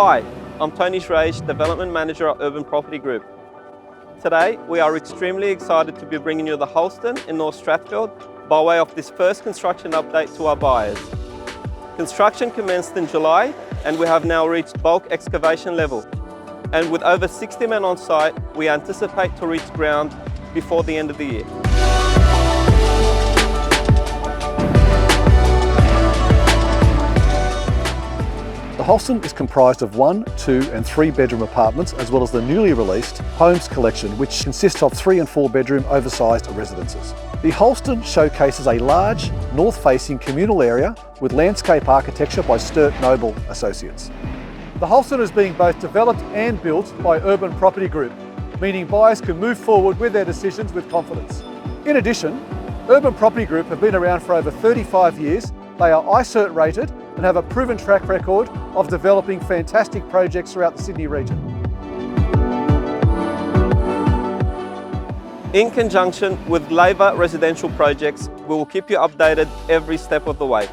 Hi, I'm Tony Shrage, Development Manager at Urban Property Group. Today, we are extremely excited to be bringing you the Halston in North Strathfield by way of this first construction update to our buyers. Construction commenced in July and we have now reached bulk excavation level. And with over 60 men on site, we anticipate to reach ground before the end of the year. The Halston is comprised of 1, 2 and 3 bedroom apartments, as well as the newly released Homes Collection, which consists of 3 and 4 bedroom oversized residences. The Halston showcases a large north-facing communal area with landscape architecture by Sturt Noble Associates. The Halston is being both developed and built by Urban Property Group, meaning buyers can move forward with their decisions with confidence. In addition, Urban Property Group have been around for over 35 years. They are iCert rated and have a proven track record of developing fantastic projects throughout the Sydney region. In conjunction with Labour residential projects, we will keep you updated every step of the way.